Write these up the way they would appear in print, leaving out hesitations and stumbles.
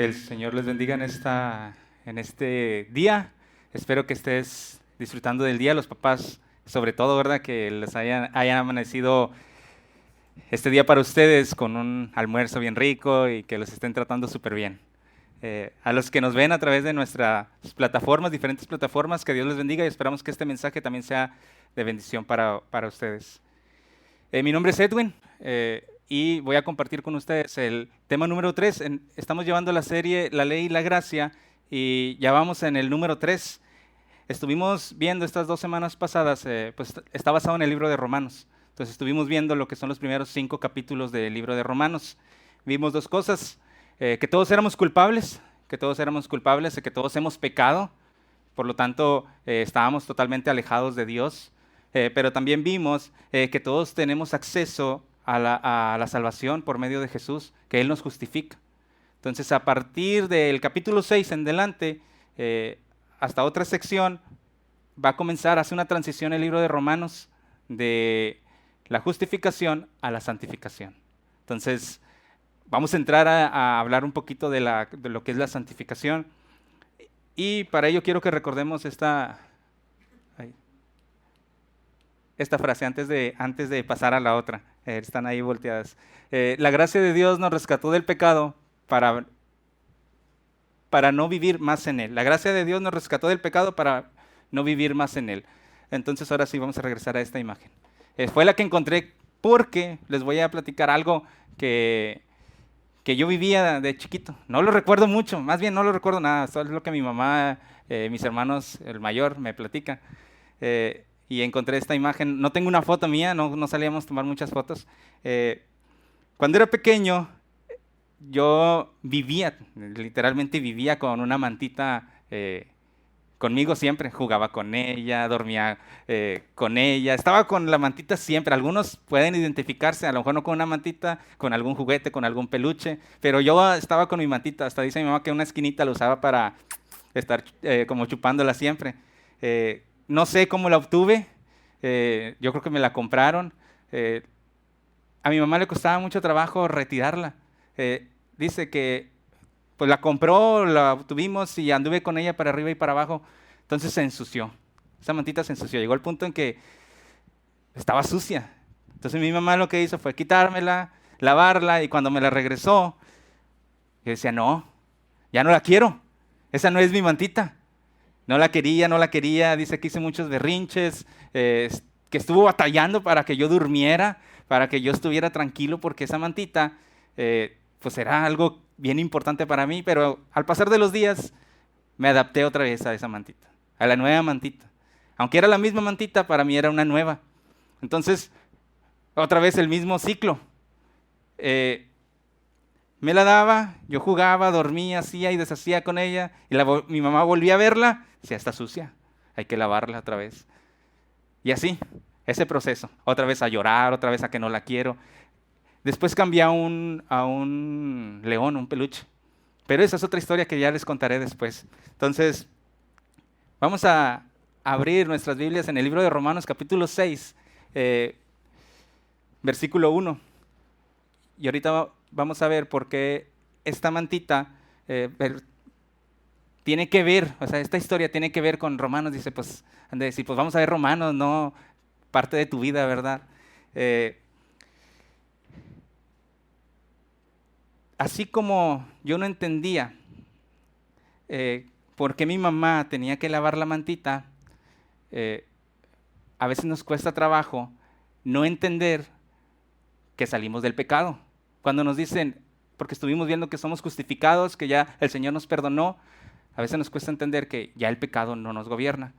Que el Señor les bendiga en este día. Espero que estés disfrutando del día. Los papás, sobre todo, ¿verdad? Que les haya amanecido este día para ustedes con un almuerzo bien rico y que los estén tratando súper bien. A los que nos ven a través de nuestras plataformas, diferentes plataformas, que Dios les bendiga y esperamos que este mensaje también sea de bendición para ustedes. Mi nombre es Edwin. Y voy a compartir con ustedes el tema número 3. Estamos llevando la serie La Ley y la Gracia y ya vamos en el número 3. Estuvimos viendo estas 2 semanas pasadas, pues está basado en el libro de Romanos. Entonces estuvimos viendo lo que son los primeros 5 capítulos del libro de Romanos. Vimos 2 cosas, que todos éramos culpables, y que todos hemos pecado, por lo tanto estábamos totalmente alejados de Dios. Pero también vimos que todos tenemos acceso a la salvación por medio de Jesús, que Él nos justifica. Entonces, a partir del capítulo 6 en adelante, hasta otra sección, va a comenzar, hace una transición el libro de Romanos de la justificación a la santificación. Entonces, vamos a entrar a hablar un poquito de lo que es la santificación. Y para ello quiero que recordemos esta frase antes de pasar a la otra. Están ahí volteadas. La gracia de Dios nos rescató del pecado para no vivir más en él. La gracia de Dios nos rescató del pecado para no vivir más en él. Entonces ahora sí vamos a regresar a esta imagen. Fue la que encontré porque les voy a platicar algo que yo vivía de chiquito. No lo recuerdo mucho, más bien no lo recuerdo nada. Solo es lo que mi mamá, mis hermanos, el mayor, me platica. Y encontré esta imagen. No tengo una foto mía, no salíamos a tomar muchas fotos. Cuando era pequeño, yo literalmente vivía con una mantita conmigo siempre. Jugaba con ella, dormía con ella. Estaba con la mantita siempre. Algunos pueden identificarse, a lo mejor no con una mantita, con algún juguete, con algún peluche. Pero yo estaba con mi mantita. Hasta dice mi mamá que una esquinita la usaba para estar como chupándola siempre. No sé cómo la obtuve, yo creo que me la compraron. A mi mamá le costaba mucho trabajo retirarla. Dice que pues la compró, la obtuvimos y anduve con ella para arriba y para abajo. Entonces se ensució, esa mantita se ensució. Llegó el punto en que estaba sucia. Entonces mi mamá lo que hizo fue quitármela, lavarla y cuando me la regresó, yo decía, no, ya no la quiero, esa no es mi mantita. No la quería, dice que hice muchos berrinches, que estuvo batallando para que yo durmiera, para que yo estuviera tranquilo, porque esa mantita pues era algo bien importante para mí, pero al pasar de los días me adapté otra vez a esa mantita, a la nueva mantita. Aunque era la misma mantita, para mí era una nueva. Entonces, otra vez el mismo ciclo. Me la daba, yo jugaba, dormía, hacía y deshacía con ella, y mi mamá volvía a verla, decía, está sucia, hay que lavarla otra vez. Y así, ese proceso, otra vez a llorar, otra vez a que no la quiero. Después cambié a un león, un peluche, pero esa es otra historia que ya les contaré después. Entonces, vamos a abrir nuestras Biblias en el libro de Romanos capítulo 6, versículo 1. Y ahorita vamos a ver por qué esta mantita tiene que ver, o sea, esta historia tiene que ver con Romanos. Dice, pues, han de decir, pues vamos a ver Romanos, no parte de tu vida, ¿verdad? Así como yo no entendía por qué mi mamá tenía que lavar la mantita, a veces nos cuesta trabajo no entender que salimos del pecado. Cuando nos dicen, porque estuvimos viendo que somos justificados, que ya el Señor nos perdonó, a veces nos cuesta entender que ya el pecado no nos gobierna.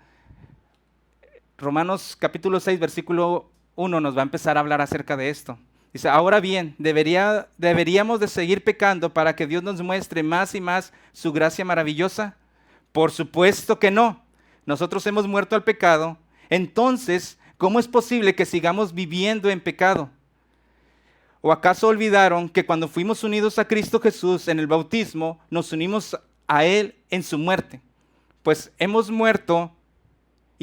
Romanos capítulo 6, versículo 1 nos va a empezar a hablar acerca de esto. Dice, ahora bien, ¿deberíamos de seguir pecando para que Dios nos muestre más y más su gracia maravillosa? Por supuesto que no. Nosotros hemos muerto al pecado. Entonces, ¿cómo es posible que sigamos viviendo en pecado? ¿O acaso olvidaron que cuando fuimos unidos a Cristo Jesús en el bautismo, nos unimos a Él en su muerte? Pues hemos muerto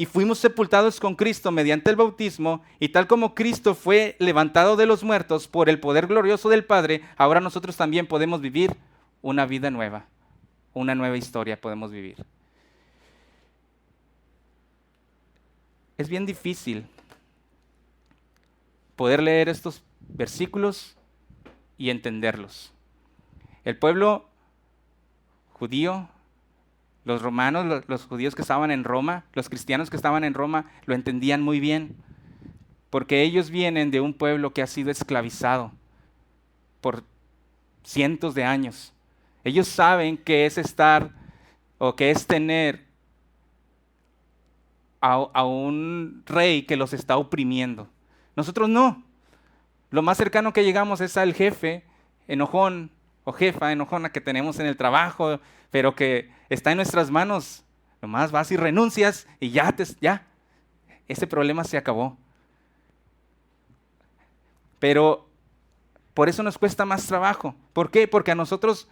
y fuimos sepultados con Cristo mediante el bautismo, y tal como Cristo fue levantado de los muertos por el poder glorioso del Padre, ahora nosotros también podemos vivir una vida nueva. una nueva historia podemos vivir. Es bien difícil poder leer estos versículos y entenderlos. El pueblo judío, los romanos, los judíos que estaban en Roma, los cristianos que estaban en Roma, lo entendían muy bien, porque ellos vienen de un pueblo que ha sido esclavizado por cientos de años. Ellos saben qué es estar o qué es tener a un rey que los está oprimiendo. Nosotros no. Lo más cercano que llegamos es al jefe enojón o jefa enojona que tenemos en el trabajo, pero que está en nuestras manos. Nomás vas y renuncias y ya, ese problema se acabó. Pero por eso nos cuesta más trabajo. ¿Por qué? Porque a nosotros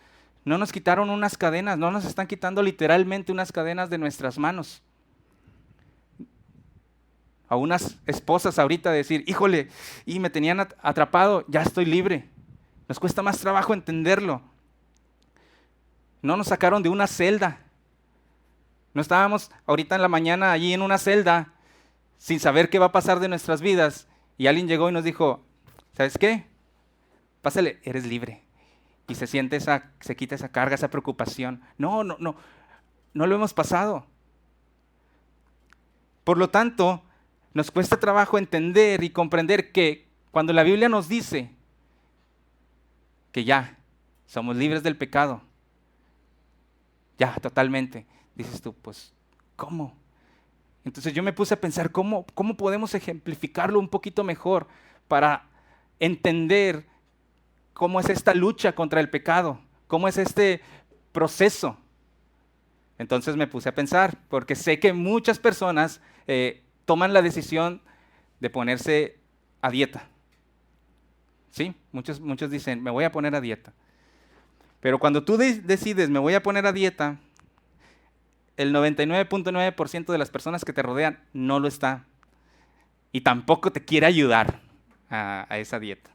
no nos quitaron unas cadenas, no nos están quitando literalmente unas cadenas de nuestras manos. A unas esposas ahorita decir, híjole, y me tenían atrapado, ya estoy libre. Nos cuesta más trabajo entenderlo. No nos sacaron de una celda. No estábamos ahorita en la mañana allí en una celda sin saber qué va a pasar de nuestras vidas. Y alguien llegó y nos dijo, ¿sabes qué? Pásale, eres libre. Y se quita esa carga, esa preocupación. No lo hemos pasado. Por lo tanto, nos cuesta trabajo entender y comprender que cuando la Biblia nos dice que ya somos libres del pecado, ya totalmente, dices tú, pues, ¿cómo? Entonces yo me puse a pensar, ¿cómo podemos ejemplificarlo un poquito mejor para entender cómo es esta lucha contra el pecado? ¿Cómo es este proceso? Entonces me puse a pensar, porque sé que muchas personas toman la decisión de ponerse a dieta. ¿Sí? Muchos dicen, me voy a poner a dieta. Pero cuando tú decides, me voy a poner a dieta, el 99.9% de las personas que te rodean no lo está. Y tampoco te quiere ayudar a esa dieta.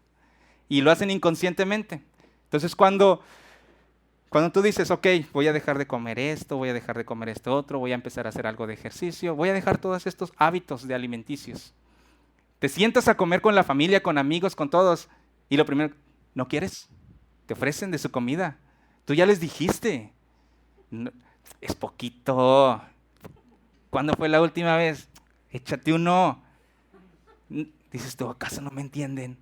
Y lo hacen inconscientemente. Entonces cuando tú dices, ok, voy a dejar de comer esto, voy a dejar de comer esto otro, voy a empezar a hacer algo de ejercicio, voy a dejar todos estos hábitos de alimenticios. Te sientas a comer con la familia, con amigos, con todos, y lo primero, ¿no quieres? Te ofrecen de su comida. Tú ya les dijiste. No, es poquito. ¿Cuándo fue la última vez? Échate uno. Dices tú, ¿acaso no me entienden?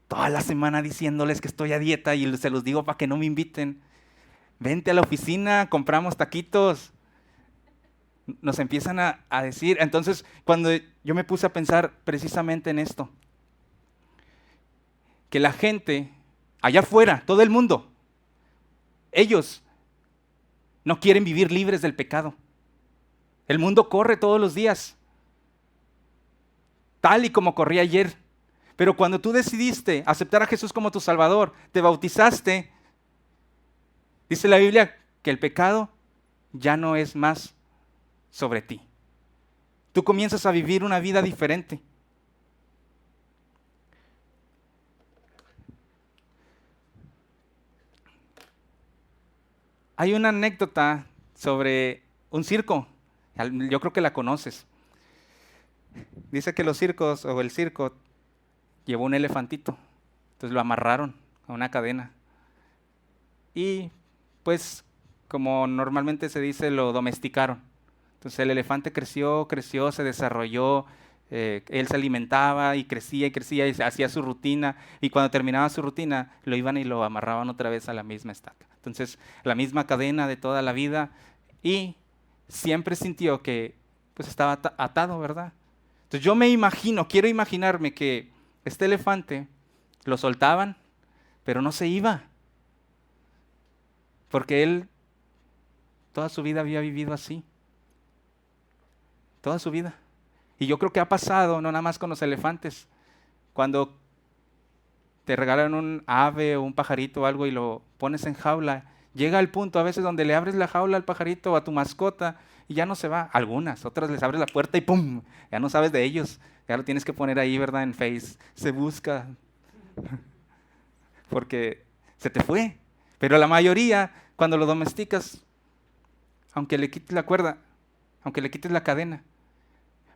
Toda la semana diciéndoles que estoy a dieta y se los digo para que no me inviten. Vente a la oficina, compramos taquitos. Nos empiezan a decir. Entonces, cuando yo me puse a pensar precisamente en esto, que la gente allá afuera, todo el mundo, ellos no quieren vivir libres del pecado. El mundo corre todos los días, tal y como corría ayer. Pero cuando tú decidiste aceptar a Jesús como tu Salvador, te bautizaste, dice la Biblia que el pecado ya no es más sobre ti. Tú comienzas a vivir una vida diferente. Hay una anécdota sobre un circo, yo creo que la conoces. Dice que los circos o el circo llevó un elefantito, entonces lo amarraron a una cadena y pues como normalmente se dice lo domesticaron. Entonces el elefante creció, se desarrolló, él se alimentaba y crecía y hacía su rutina y cuando terminaba su rutina lo iban y lo amarraban otra vez a la misma estaca. Entonces la misma cadena de toda la vida y siempre sintió que pues estaba atado, ¿verdad? Entonces yo quiero imaginarme que este elefante lo soltaban, pero no se iba, porque él toda su vida había vivido así, toda su vida. Y yo creo que ha pasado, no nada más con los elefantes, cuando te regalan un ave o un pajarito o algo y lo pones en jaula, llega el punto a veces donde le abres la jaula al pajarito o a tu mascota y ya no se va. Algunas, otras les abres la puerta y ¡pum! Ya no sabes de ellos. Ya lo tienes que poner ahí, ¿verdad? En Face. Se busca. Porque se te fue. Pero la mayoría, cuando lo domesticas, aunque le quites la cuerda, aunque le quites la cadena,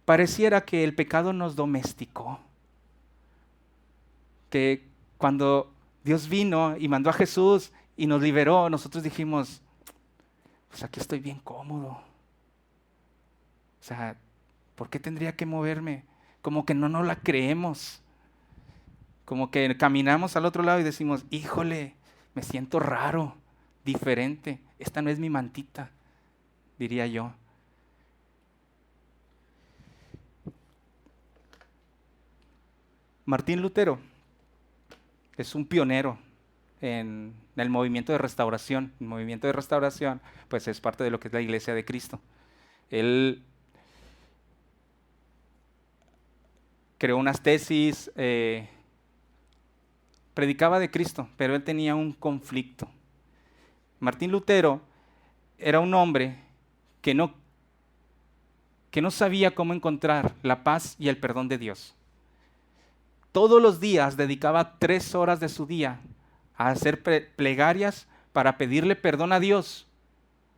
pareciera que el pecado nos domesticó. Que cuando Dios vino y mandó a Jesús y nos liberó, nosotros dijimos, pues aquí estoy bien cómodo. O sea, ¿por qué tendría que moverme? Como que no la creemos. Como que caminamos al otro lado y decimos, híjole, me siento raro, diferente. Esta no es mi mantita, diría yo. Martín Lutero es un pionero en el movimiento de restauración. El movimiento de restauración, pues es parte de lo que es la Iglesia de Cristo. Él creó unas tesis, predicaba de Cristo, pero él tenía un conflicto. Martín Lutero era un hombre que no sabía cómo encontrar la paz y el perdón de Dios. Todos los días dedicaba 3 horas de su día a hacer plegarias para pedirle perdón a Dios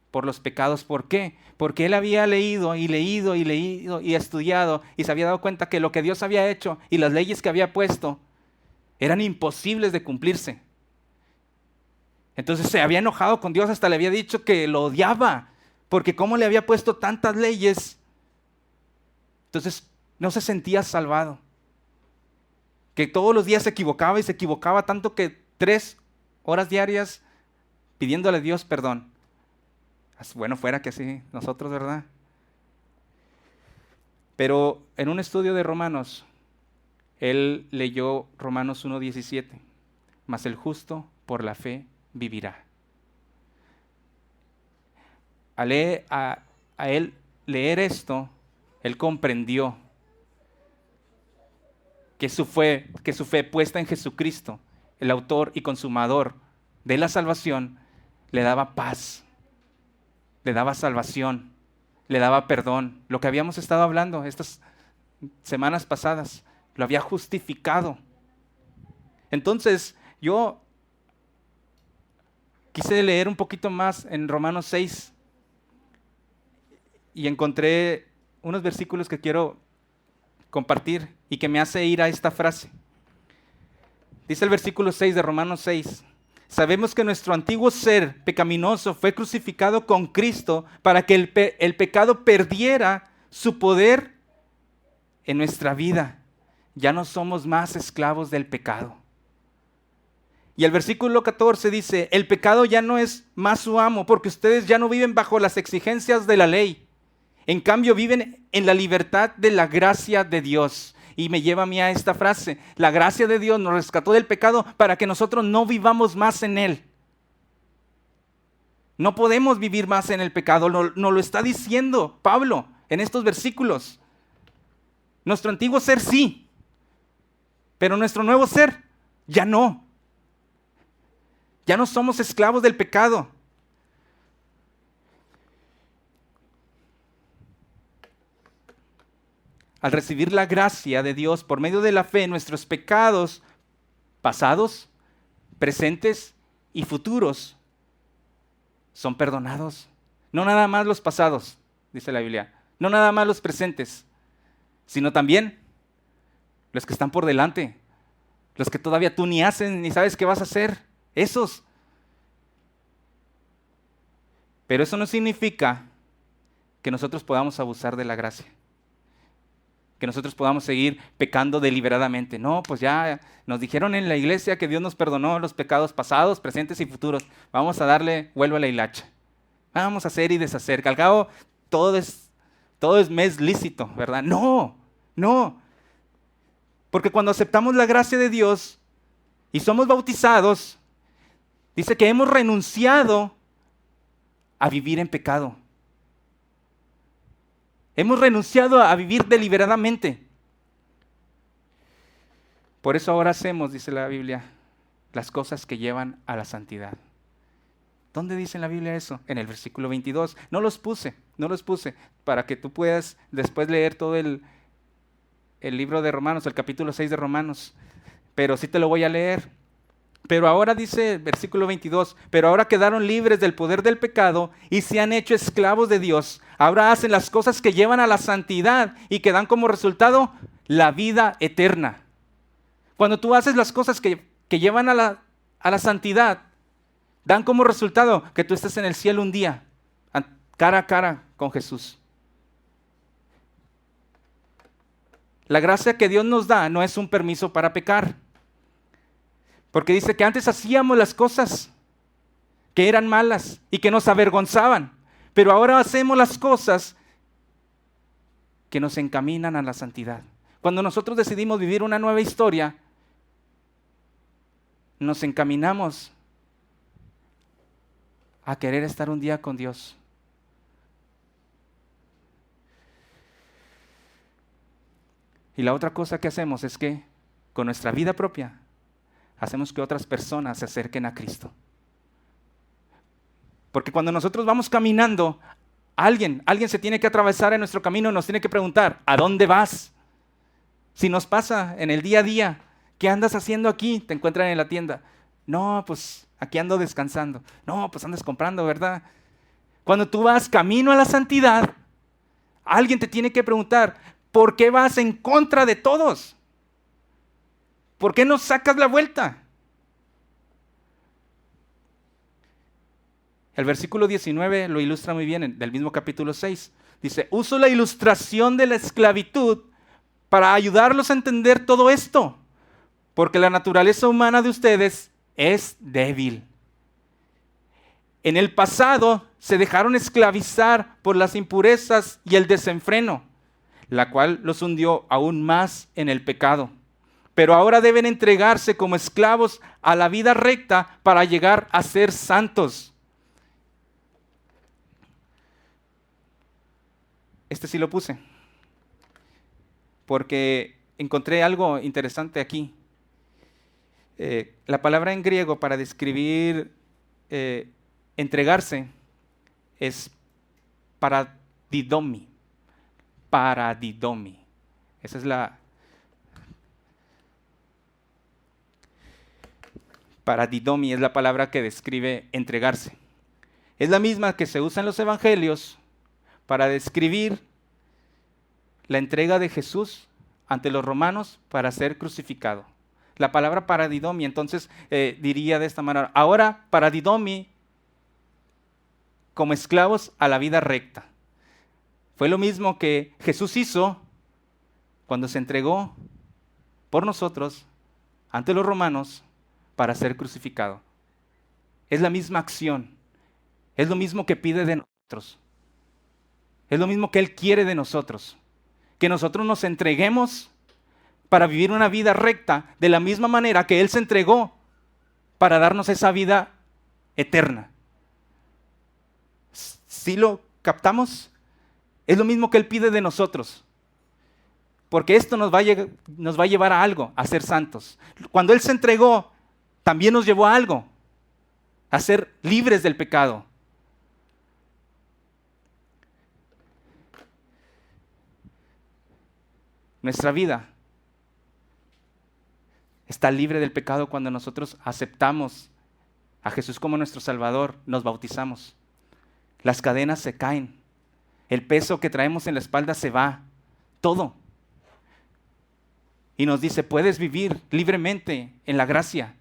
por los pecados. ¿Por qué? Porque él había leído y estudiado y se había dado cuenta que lo que Dios había hecho y las leyes que había puesto eran imposibles de cumplirse. Entonces se había enojado con Dios, hasta le había dicho que lo odiaba, porque cómo le había puesto tantas leyes. Entonces no se sentía salvado. Que todos los días se equivocaba y se equivocaba tanto que 3 horas diarias pidiéndole a Dios perdón. Bueno, fuera que sí, nosotros, ¿verdad? Pero en un estudio de Romanos, él leyó Romanos 1:17, mas el justo por la fe vivirá. A él leer esto, él comprendió que su fe puesta en Jesucristo, el autor y consumador de la salvación, le daba paz, le daba salvación, le daba perdón. Lo que habíamos estado hablando estas semanas pasadas, lo había justificado. Entonces, yo quise leer un poquito más en Romanos 6 y encontré unos versículos que quiero compartir y que me hace ir a esta frase. Dice el versículo 6 de Romanos 6: sabemos que nuestro antiguo ser pecaminoso fue crucificado con Cristo para que el pecado perdiera su poder en nuestra vida. Ya no somos más esclavos del pecado. Y el versículo 14 dice: el pecado ya no es más su amo, porque ustedes ya no viven bajo las exigencias de la ley. En cambio, viven en la libertad de la gracia de Dios. Y me lleva a mí a esta frase: la gracia de Dios nos rescató del pecado para que nosotros no vivamos más en él. No podemos vivir más en el pecado. Nos lo está diciendo Pablo en estos versículos. Nuestro antiguo ser sí, pero nuestro nuevo ser ya no. Ya no somos esclavos del pecado. Al recibir la gracia de Dios por medio de la fe, nuestros pecados pasados, presentes y futuros son perdonados. No nada más los pasados, dice la Biblia, no nada más los presentes, sino también los que están por delante, los que todavía tú ni haces ni sabes qué vas a hacer, esos. Pero eso no significa que nosotros podamos abusar de la gracia, que nosotros podamos seguir pecando deliberadamente. No, pues ya nos dijeron en la iglesia que Dios nos perdonó los pecados pasados, presentes y futuros. Vamos a darle vuelvo a la hilacha. Vamos a hacer y deshacer. Que al cabo todo es mes lícito, ¿verdad? No. Porque cuando aceptamos la gracia de Dios y somos bautizados, dice que hemos renunciado a vivir en pecado. Hemos renunciado a vivir deliberadamente. Por eso ahora hacemos, dice la Biblia, las cosas que llevan a la santidad. ¿Dónde dice en la Biblia eso? En el versículo 22. No los puse para que tú puedas después leer todo el libro de Romanos, el capítulo 6 de Romanos. Pero sí te lo voy a leer. Pero ahora dice versículo 22, pero ahora quedaron libres del poder del pecado y se han hecho esclavos de Dios. Ahora hacen las cosas que llevan a la santidad y que dan como resultado la vida eterna. Cuando tú haces las cosas que llevan a la santidad, dan como resultado que tú estés en el cielo un día, cara a cara con Jesús. La gracia que Dios nos da no es un permiso para pecar. Porque dice que antes hacíamos las cosas que eran malas y que nos avergonzaban. Pero ahora hacemos las cosas que nos encaminan a la santidad. Cuando nosotros decidimos vivir una nueva historia, nos encaminamos a querer estar un día con Dios. Y la otra cosa que hacemos es que con nuestra vida propia hacemos que otras personas se acerquen a Cristo. Porque cuando nosotros vamos caminando, alguien se tiene que atravesar en nuestro camino y nos tiene que preguntar, ¿a dónde vas? Si nos pasa en el día a día, ¿qué andas haciendo aquí? Te encuentran en la tienda. No, pues aquí ando descansando. No, pues andas comprando, ¿verdad? Cuando tú vas camino a la santidad, alguien te tiene que preguntar, ¿por qué vas en contra de todos? ¿Por qué no sacas la vuelta? El versículo 19 lo ilustra muy bien del mismo capítulo 6. Dice, uso la ilustración de la esclavitud para ayudarlos a entender todo esto, porque la naturaleza humana de ustedes es débil. En el pasado se dejaron esclavizar por las impurezas y el desenfreno, la cual los hundió aún más en el pecado. Pero ahora deben entregarse como esclavos a la vida recta para llegar a ser santos. Este sí lo puse, porque encontré algo interesante aquí. La palabra en griego para describir entregarse es paradidomi. Paradidomi. Esa es la... Paradidomi es la palabra que describe entregarse. Es la misma que se usa en los evangelios para describir la entrega de Jesús ante los romanos para ser crucificado. La palabra paradidomi, entonces, diría de esta manera, ahora paradidomi como esclavos a la vida recta. Fue lo mismo que Jesús hizo cuando se entregó por nosotros ante los romanos para ser crucificado. Es la misma acción, es lo mismo que pide de nosotros, es lo mismo que Él quiere de nosotros, que nosotros nos entreguemos para vivir una vida recta de la misma manera que Él se entregó para darnos esa vida eterna. ¿Sí lo captamos? Es lo mismo que Él pide de nosotros. Porque esto nos va a llevar a algo, a ser santos. Cuando Él se entregó, también nos llevó a algo, a ser libres del pecado. Nuestra vida está libre del pecado cuando nosotros aceptamos a Jesús como nuestro Salvador, nos bautizamos. Las cadenas se caen, el peso que traemos en la espalda se va, todo. Y nos dice, puedes vivir libremente en la gracia,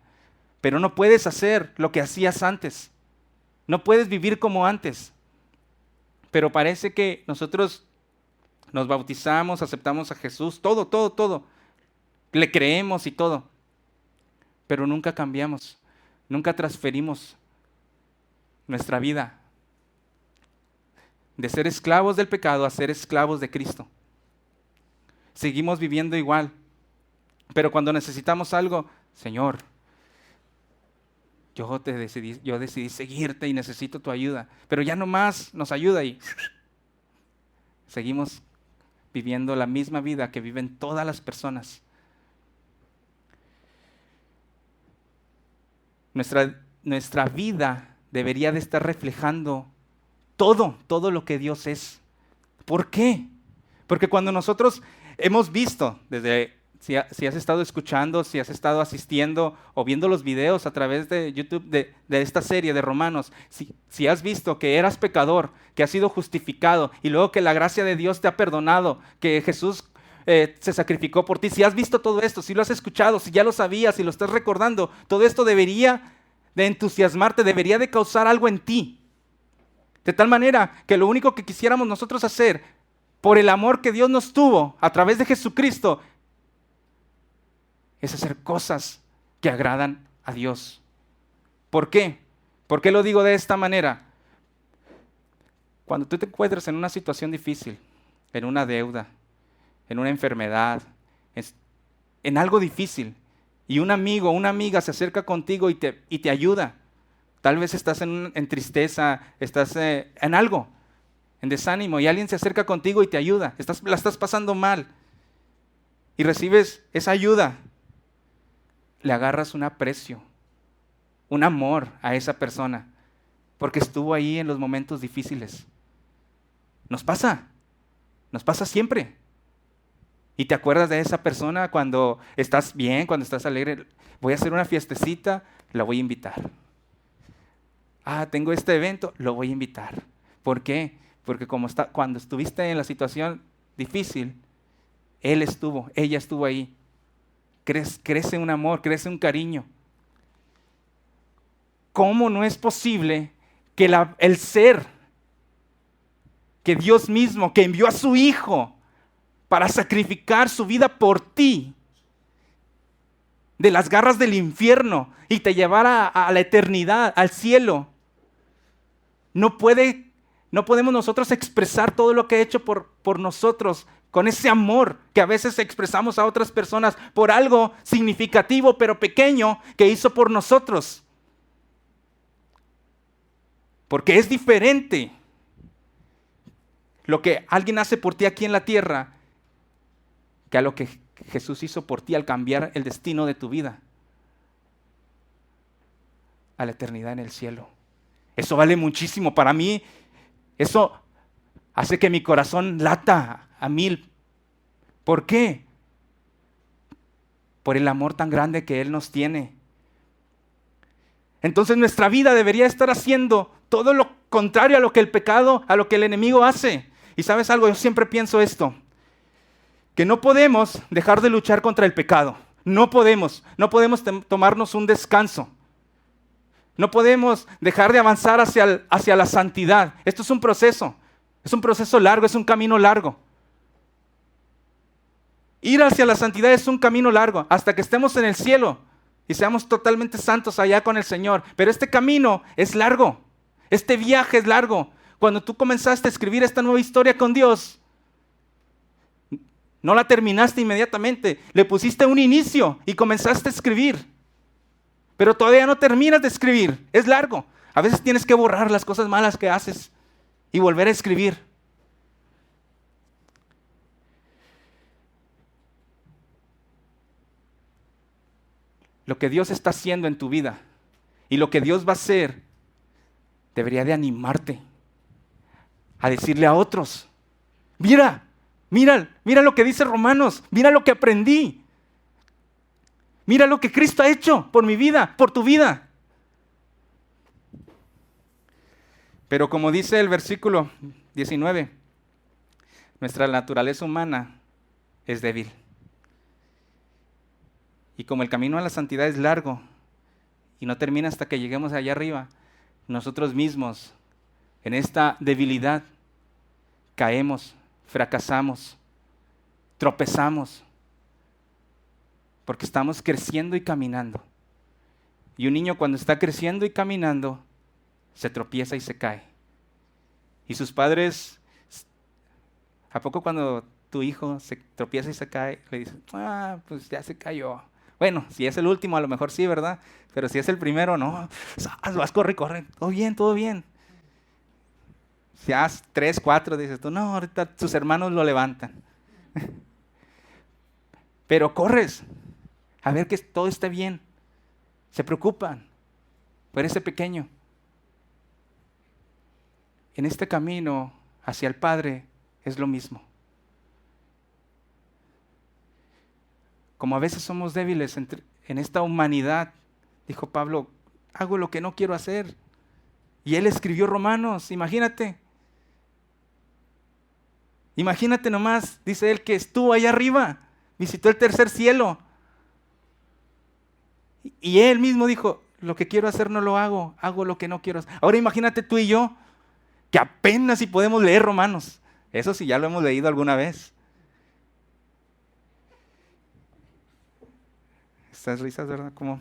pero no puedes hacer lo que hacías antes. No puedes vivir como antes. Pero parece que nosotros nos bautizamos, aceptamos a Jesús, todo. Le creemos y todo. Pero nunca cambiamos, nunca transferimos nuestra vida de ser esclavos del pecado a ser esclavos de Cristo. Seguimos viviendo igual, pero cuando necesitamos algo, Señor, yo decidí seguirte y necesito tu ayuda, pero ya no más nos ayuda y seguimos viviendo la misma vida que viven todas las personas. Nuestra vida debería de estar reflejando todo lo que Dios es. ¿Por qué? Porque cuando nosotros hemos visto desde si has estado escuchando, si has estado asistiendo o viendo los videos a través de YouTube de esta serie de Romanos, si has visto que eras pecador, que has sido justificado y luego que la gracia de Dios te ha perdonado, que Jesús se sacrificó por ti, si has visto todo esto, si lo has escuchado, si ya lo sabías, si lo estás recordando, todo esto debería de entusiasmarte, debería de causar algo en ti. De tal manera que lo único que quisiéramos nosotros hacer, por el amor que Dios nos tuvo a través de Jesucristo, es hacer cosas que agradan a Dios. ¿Por qué? ¿Por qué lo digo de esta manera? Cuando tú te encuentras en una situación difícil, en una deuda, en una enfermedad, en algo difícil, y un amigo o una amiga se acerca contigo y te ayuda. Tal vez estás en tristeza, estás en algo, en desánimo, y alguien se acerca contigo y te ayuda. La estás pasando mal y recibes esa ayuda. Le agarras un aprecio, un amor a esa persona, porque estuvo ahí en los momentos difíciles. Nos pasa siempre. Y te acuerdas de esa persona cuando estás bien, cuando estás alegre. Voy a hacer una fiestecita, la voy a invitar. Tengo este evento, lo voy a invitar. ¿Por qué? Porque cuando estuviste en la situación difícil, ella estuvo ahí. Crece un amor, crece un cariño. ¿Cómo no es posible que el ser, que Dios mismo, que envió a su Hijo para sacrificar su vida por ti, de las garras del infierno y te llevara a la eternidad, al cielo? No podemos nosotros expresar todo lo que ha hecho por nosotros con ese amor que a veces expresamos a otras personas por algo significativo pero pequeño que hizo por nosotros. Porque es diferente lo que alguien hace por ti aquí en la tierra que a lo que Jesús hizo por ti al cambiar el destino de tu vida a la eternidad en el cielo. Eso vale muchísimo para mí. Eso hace que mi corazón lata a 1000. ¿Por qué? Por el amor tan grande que Él nos tiene. Entonces nuestra vida debería estar haciendo todo lo contrario a lo que el pecado, a lo que el enemigo hace. Y ¿sabes algo? Yo siempre pienso esto, que no podemos dejar de luchar contra el pecado. No podemos tomarnos un descanso. No podemos dejar de avanzar hacia la santidad. Esto es un proceso largo, es un camino largo. Ir hacia la santidad es un camino largo, hasta que estemos en el cielo y seamos totalmente santos allá con el Señor. Pero este camino es largo, este viaje es largo. Cuando tú comenzaste a escribir esta nueva historia con Dios, no la terminaste inmediatamente, le pusiste un inicio y comenzaste a escribir. Pero todavía no terminas de escribir, es largo. A veces tienes que borrar las cosas malas que haces y volver a escribir. Lo que Dios está haciendo en tu vida y lo que Dios va a hacer debería de animarte a decirle a otros: mira lo que dice Romanos, mira lo que aprendí. Mira lo que Cristo ha hecho por mi vida, por tu vida. Pero como dice el versículo 19, nuestra naturaleza humana es débil. Y como el camino a la santidad es largo y no termina hasta que lleguemos allá arriba, nosotros mismos en esta debilidad caemos, fracasamos, tropezamos. Porque estamos creciendo y caminando. Y un niño cuando está creciendo y caminando, se tropieza y se cae. Y sus padres, ¿a poco cuando tu hijo se tropieza y se cae, le dicen: pues ya se cayó? Bueno, si es el último, a lo mejor sí, ¿verdad? Pero si es el primero, no. Vas, corre, todo bien, todo bien. Si haces 3, 4, dices tú: no, ahorita sus hermanos lo levantan. Pero corres a ver que todo esté bien. Se preocupan por ese pequeño. En este camino hacia el Padre es lo mismo. como a veces somos débiles en esta humanidad, dijo Pablo, hago lo que no quiero hacer. Y él escribió Romanos, imagínate. Imagínate nomás, dice él, que estuvo allá arriba, visitó el tercer cielo. Y él mismo dijo, lo que quiero hacer no lo hago, hago lo que no quiero hacer. Ahora imagínate tú y yo, que apenas si podemos leer Romanos. Eso sí, ya lo hemos leído alguna vez. Estas risas, ¿verdad? Como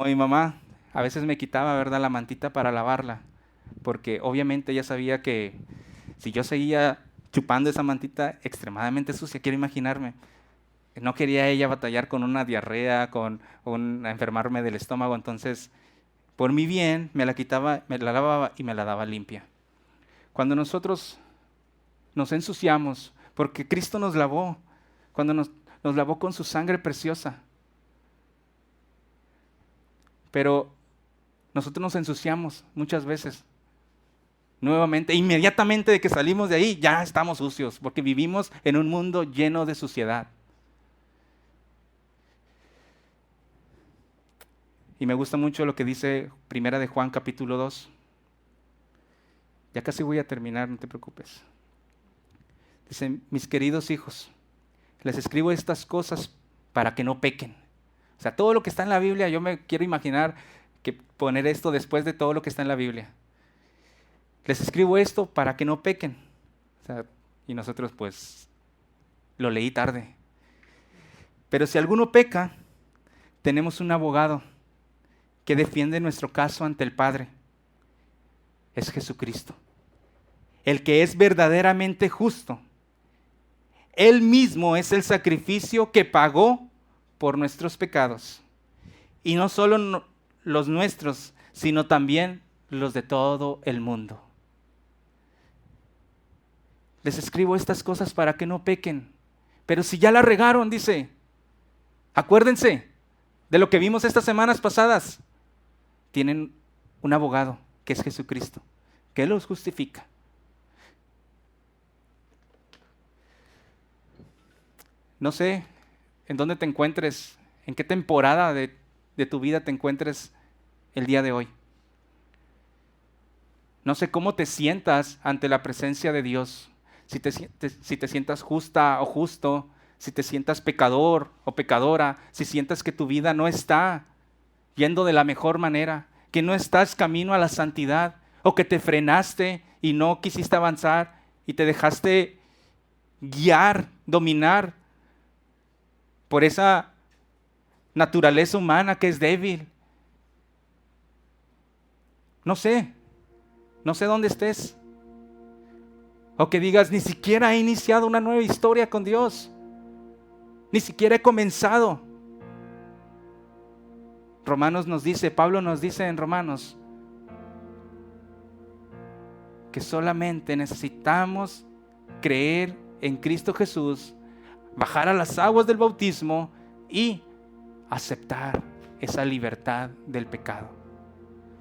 mi mamá, a veces me quitaba, ¿verdad?, la mantita para lavarla, porque obviamente ella sabía que si yo seguía chupando esa mantita extremadamente sucia, quiero imaginarme, no quería ella batallar con una diarrea, con enfermarme del estómago, entonces por mi bien me la quitaba, me la lavaba y me la daba limpia. Cuando nosotros nos ensuciamos, porque Cristo nos lavó, cuando nos lavó con su sangre preciosa, pero nosotros nos ensuciamos muchas veces. Nuevamente, inmediatamente de que salimos de ahí, ya estamos sucios, porque vivimos en un mundo lleno de suciedad. Y me gusta mucho lo que dice Primera de Juan capítulo 2. Ya casi voy a terminar, no te preocupes. Dice, mis queridos hijos, les escribo estas cosas para que no pequen. O sea, todo lo que está en la Biblia, yo me quiero imaginar que poner esto después de todo lo que está en la Biblia. Les escribo esto para que no pequen. O sea, y nosotros pues lo leí tarde. Pero si alguno peca, tenemos un abogado que defiende nuestro caso ante el Padre. Es Jesucristo, el que es verdaderamente justo. Él mismo es el sacrificio que pagó por nuestros pecados. Y no solo los nuestros, sino también los de todo el mundo. Les escribo estas cosas para que no pequen. Pero si ya la regaron, dice, acuérdense de lo que vimos estas semanas pasadas. Tienen un abogado, que es Jesucristo, que los justifica. No sé en dónde te encuentres, en qué temporada de tu vida te encuentres el día de hoy. No sé cómo te sientas ante la presencia de Dios. Si te sientas justa o justo, si te sientas pecador o pecadora, si sientas que tu vida no está yendo de la mejor manera, que no estás camino a la santidad, o que te frenaste y no quisiste avanzar y te dejaste guiar, dominar por esa naturaleza humana que es débil. No sé dónde estés. O que digas, ni siquiera he iniciado una nueva historia con Dios. Ni siquiera he comenzado. Pablo nos dice en Romanos, que solamente necesitamos creer en Cristo Jesús, bajar a las aguas del bautismo y aceptar esa libertad del pecado.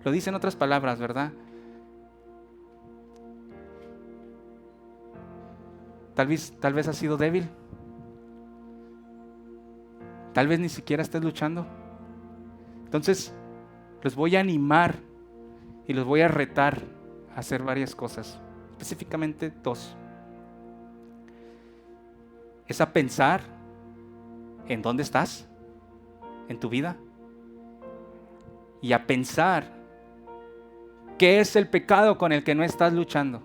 Lo dice en otras palabras, ¿verdad? Tal vez has sido débil. Tal vez ni siquiera estés luchando. Entonces, los voy a animar y los voy a retar a hacer varias cosas, específicamente 2. Es a pensar en dónde estás en tu vida y a pensar qué es el pecado con el que no estás luchando.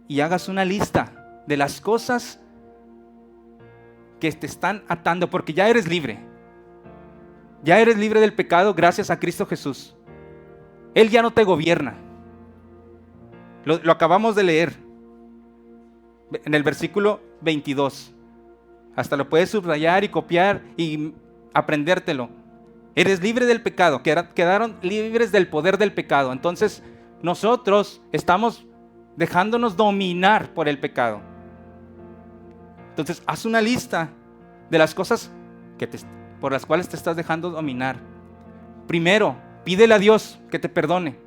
Y hagas una lista de las cosas que te están atando, porque ya eres libre. Ya eres libre del pecado gracias a Cristo Jesús. Él ya no te gobierna. Lo acabamos de leer en el versículo 22. Hasta lo puedes subrayar y copiar y aprendértelo. Eres libre del pecado, quedaron libres del poder del pecado. Entonces nosotros estamos dejándonos dominar por el pecado. Entonces haz una lista de las cosas por las cuales te estás dejando dominar. Primero, pídele a Dios que te perdone,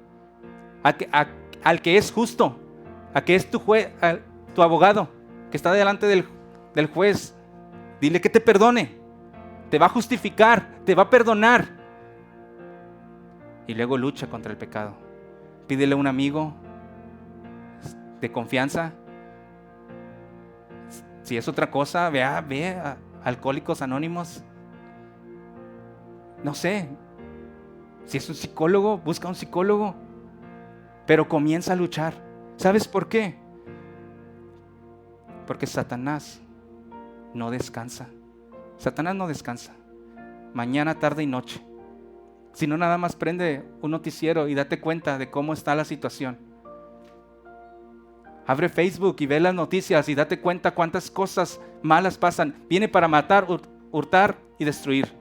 al que es justo, a que es tu abogado, que está delante del juez, Dile que te perdone. Te va a justificar, te va a perdonar. Y luego lucha contra el pecado. Pídele a un amigo de confianza. Si es otra cosa, ve a Alcohólicos Anónimos. No sé. Si es un psicólogo, busca un psicólogo. Pero comienza a luchar. ¿Sabes por qué? Porque Satanás no descansa. Satanás no descansa. Mañana, tarde y noche. Si no, nada más prende un noticiero y date cuenta de cómo está la situación. Abre Facebook y ve las noticias y date cuenta cuántas cosas malas pasan. Viene para matar, hurtar y destruir.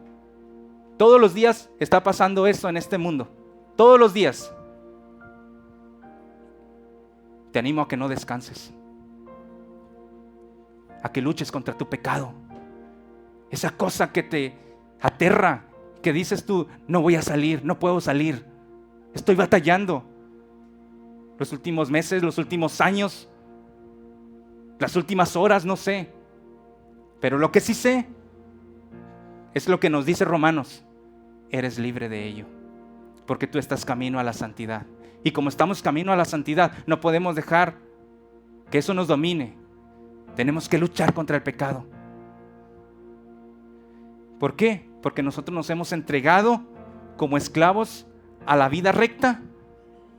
Todos los días está pasando eso en este mundo. Todos los días. Te animo a que no descanses. A que luches contra tu pecado. Esa cosa que te aterra, que dices tú, no voy a salir, no puedo salir. Estoy batallando. Los últimos meses, los últimos años, las últimas horas, no sé. Pero lo que sí sé es lo que nos dice Romanos. Eres libre de ello, porque tú estás camino a la santidad. Y como estamos camino a la santidad, no podemos dejar que eso nos domine. Tenemos que luchar contra el pecado. ¿Por qué? Porque nosotros nos hemos entregado como esclavos a la vida recta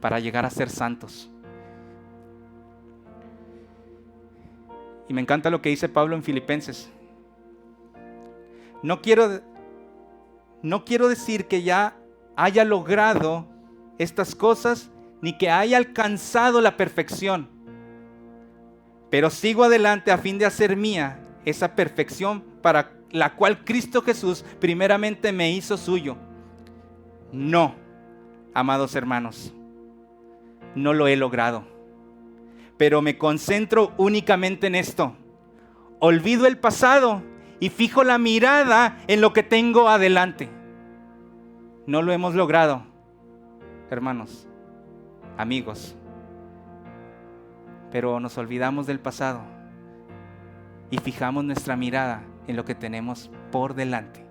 para llegar a ser santos. Y me encanta lo que dice Pablo en Filipenses. No quiero decir que ya haya logrado estas cosas, ni que haya alcanzado la perfección, pero sigo adelante a fin de hacer mía esa perfección para la cual Cristo Jesús primeramente me hizo suyo. No, amados hermanos, no lo he logrado, pero me concentro únicamente en esto. Olvido el pasado y fijo la mirada en lo que tengo adelante. No lo hemos logrado, hermanos, amigos, pero nos olvidamos del pasado y fijamos nuestra mirada en lo que tenemos por delante.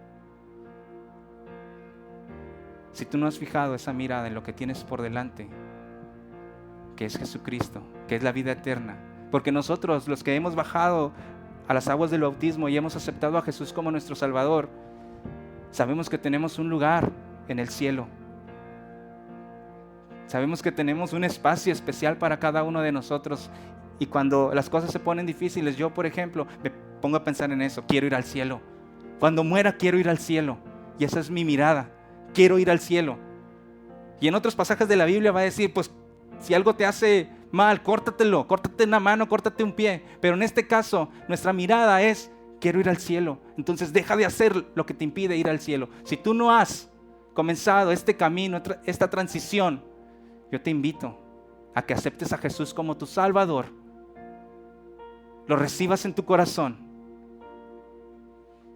Si tú no has fijado esa mirada en lo que tienes por delante, que es Jesucristo, que es la vida eterna, porque nosotros, los que hemos bajado a las aguas del bautismo y hemos aceptado a Jesús como nuestro Salvador, sabemos que tenemos un lugar en el cielo. Sabemos que tenemos un espacio especial para cada uno de nosotros. Y cuando las cosas se ponen difíciles, yo, por ejemplo, me pongo a pensar en eso. Quiero ir al cielo. Cuando muera, quiero ir al cielo. Y esa es mi mirada. Quiero ir al cielo. Y en otros pasajes de la Biblia va a decir, pues, si algo te hace mal, córtatelo. Córtate una mano, córtate un pie. Pero en este caso, nuestra mirada es, quiero ir al cielo. Entonces, deja de hacer lo que te impide ir al cielo. Si tú no has comenzado este camino, esta transición, yo te invito a que aceptes a Jesús como tu Salvador, lo recibas en tu corazón,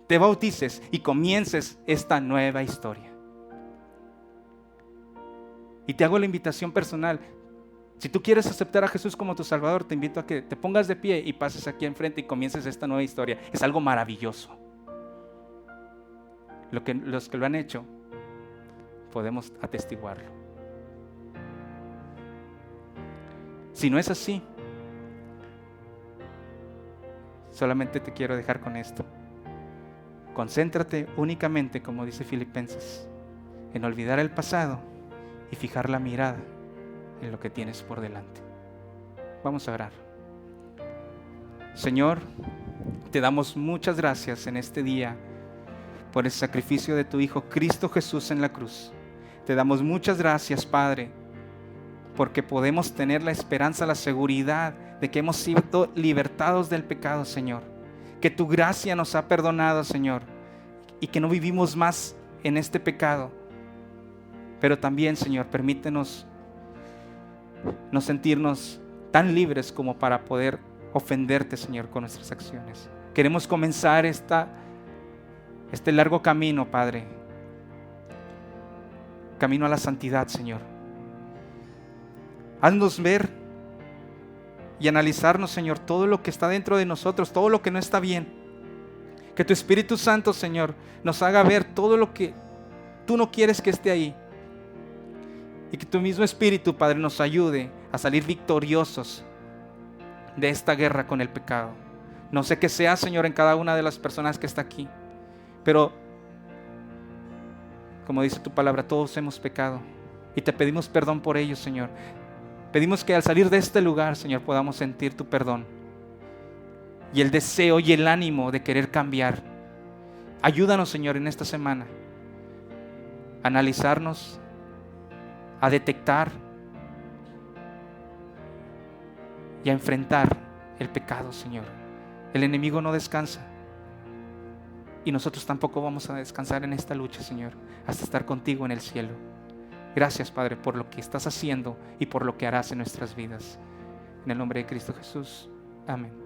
te bautices y comiences esta nueva historia. Y te hago la invitación personal. Si tú quieres aceptar a Jesús como tu Salvador, te invito a que te pongas de pie y pases aquí enfrente y comiences esta nueva historia. Es algo maravilloso. Los que lo han hecho, podemos atestiguarlo. Si no es así, solamente te quiero dejar con esto. Concéntrate únicamente, como dice Filipenses, en olvidar el pasado y fijar la mirada en lo que tienes por delante. Vamos a orar. Señor, te damos muchas gracias en este día por el sacrificio de tu Hijo Cristo Jesús en la cruz. Te damos muchas gracias, Padre, porque podemos tener la esperanza, la seguridad de que hemos sido libertados del pecado, Señor. Que tu gracia nos ha perdonado, Señor, y que no vivimos más en este pecado. Pero también, Señor, permítenos no sentirnos tan libres como para poder ofenderte, Señor, con nuestras acciones. Queremos comenzar este largo camino, Padre. Camino a la santidad, Señor. Haznos ver y analizarnos, Señor, todo lo que está dentro de nosotros, todo lo que no está bien. Que tu Espíritu Santo, Señor, nos haga ver todo lo que tú no quieres que esté ahí. Y que tu mismo Espíritu, Padre, nos ayude a salir victoriosos de esta guerra con el pecado. No sé qué sea, Señor, en cada una de las personas que está aquí, pero como dice tu palabra, todos hemos pecado y te pedimos perdón por ello, Señor. Pedimos que al salir de este lugar, Señor, podamos sentir tu perdón y el deseo y el ánimo de querer cambiar. Ayúdanos, Señor, en esta semana a analizarnos, a detectar y a enfrentar el pecado, Señor. El enemigo no descansa y nosotros tampoco vamos a descansar en esta lucha, Señor, hasta estar contigo en el cielo. Gracias, Padre, por lo que estás haciendo y por lo que harás en nuestras vidas. En el nombre de Cristo Jesús. Amén.